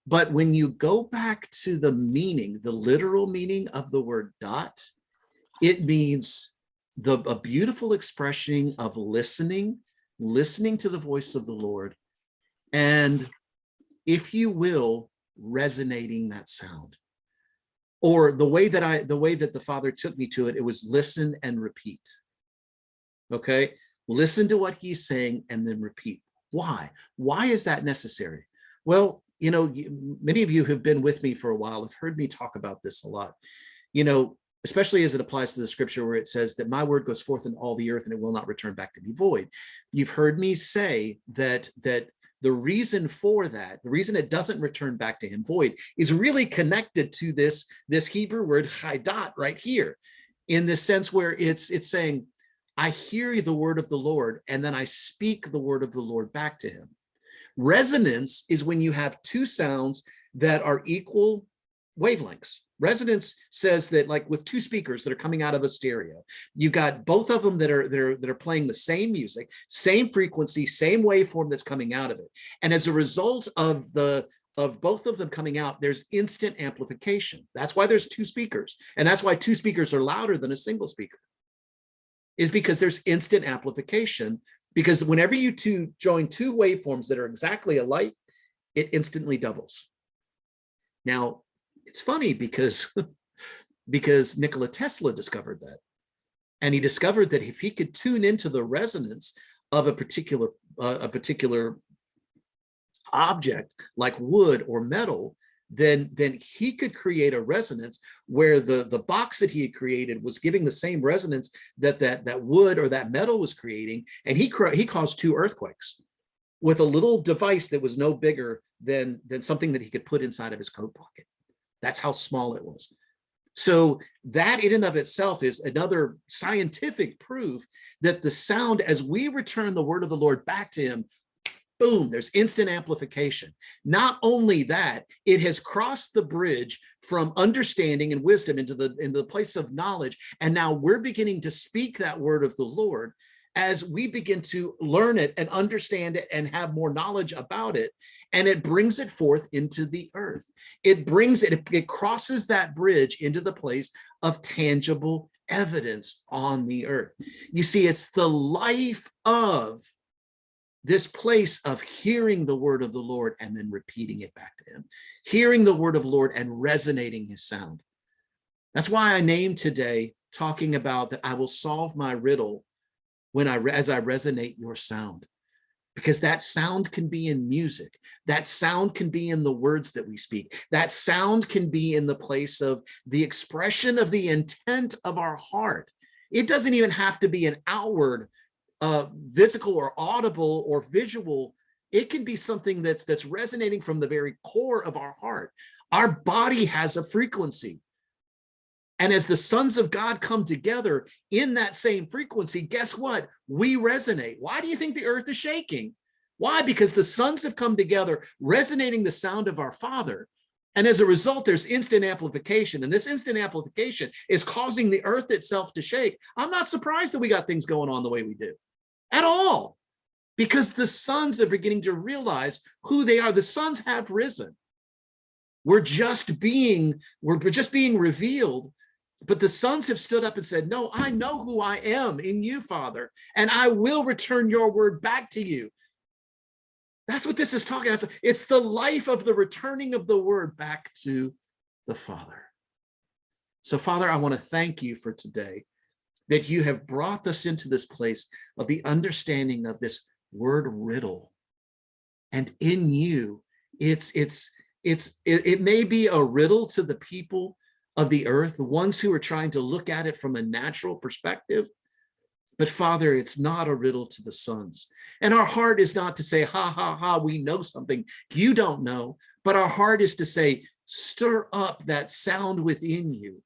But when you go back to the meaning, the literal meaning of the word dot, it means a beautiful expression of listening to the voice of the Lord, and, if you will, resonating that sound. Or the way that the Father took me to it, it was listen and repeat. Okay, listen to what he's saying and then repeat. Why? Why is that necessary? Well, you know, many of you who've been with me for a while have heard me talk about this a lot, you know, especially as it applies to the scripture where it says that my word goes forth in all the earth and it will not return back to me void. You've heard me say that the reason for that, the reason it doesn't return back to him void, is really connected to this Hebrew word chaidat right here, in the sense where it's saying, I hear the word of the Lord and then I speak the word of the Lord back to him. Resonance is when you have two sounds that are equal wavelengths. Resonance says that, like with two speakers that are coming out of a stereo, you've got both of them that are playing the same music, same frequency, same waveform that's coming out of it. And as a result of both of them coming out, there's instant amplification. That's why there's two speakers. And that's why two speakers are louder than a single speaker, is because there's instant amplification. Because whenever you join two waveforms that are exactly alike, it instantly doubles. Now, it's funny because Nikola Tesla discovered that. And he discovered that if he could tune into the resonance of a particular object like wood or metal, then he could create a resonance where the box that he had created was giving the same resonance that wood or that metal was creating, and he caused two earthquakes with a little device that was no bigger than something that he could put inside of his coat pocket. That's how small it was. So that in and of itself is another scientific proof that the sound, as we return the word of the Lord back to him, boom, there's instant amplification. Not only that, it has crossed the bridge from understanding and wisdom into the place of knowledge. And now we're beginning to speak that word of the Lord as we begin to learn it and understand it and have more knowledge about it. And it brings it forth into the earth. It crosses that bridge into the place of tangible evidence on the earth. You see, it's the life of this place of hearing the word of the Lord and then repeating it back to him, hearing the word of the Lord and resonating his sound. That's why I named today talking about that I will solve my riddle as I resonate your sound, because that sound can be in music. That sound can be in the words that we speak. That sound can be in the place of the expression of the intent of our heart. It doesn't even have to be an outward physical or audible or visual. It can be something that's resonating from the very core of our heart. Our body has a frequency. And as the sons of God come together in that same frequency, guess what? We resonate. Why do you think the earth is shaking? Why? Because the sons have come together, resonating the sound of our Father. And as a result, there's instant amplification. And this instant amplification is causing the earth itself to shake. I'm not surprised that we got things going on the way we do at all, because the sons are beginning to realize who they are. The sons have risen. We're just being revealed. But the sons have stood up and said, no, I know who I am in you, Father, and I will return your word back to you. That's what this is talking about. It's the life of the returning of the word back to the Father. So, Father, I want to thank you for today, that you have brought us into this place of the understanding of this word riddle. And in you, it may be a riddle to the people of the earth, the ones who are trying to look at it from a natural perspective. But Father, it's not a riddle to the sons. And our heart is not to say, ha, ha, ha, we know something you don't know. But our heart is to say, Stir up that sound within you.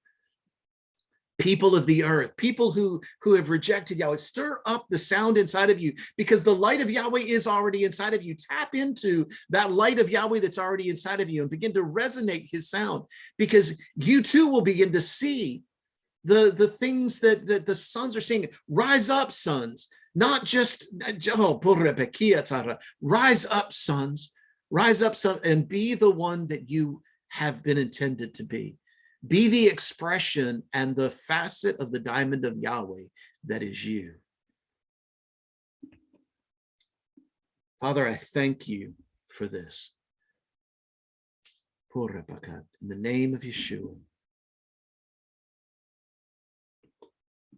People of the earth, people who have rejected Yahweh, stir up the sound inside of you, because the light of Yahweh is already inside of you. Tap into that light of Yahweh that's already inside of you and begin to resonate his sound, because you too will begin to see the things that the sons are seeing. Rise up, sons, not just, rise up, sons, rise up, son, and be the one that you have been intended to be. Be the expression and the facet of the diamond of Yahweh that is you. Father, I thank you for this. In the name of Yeshua.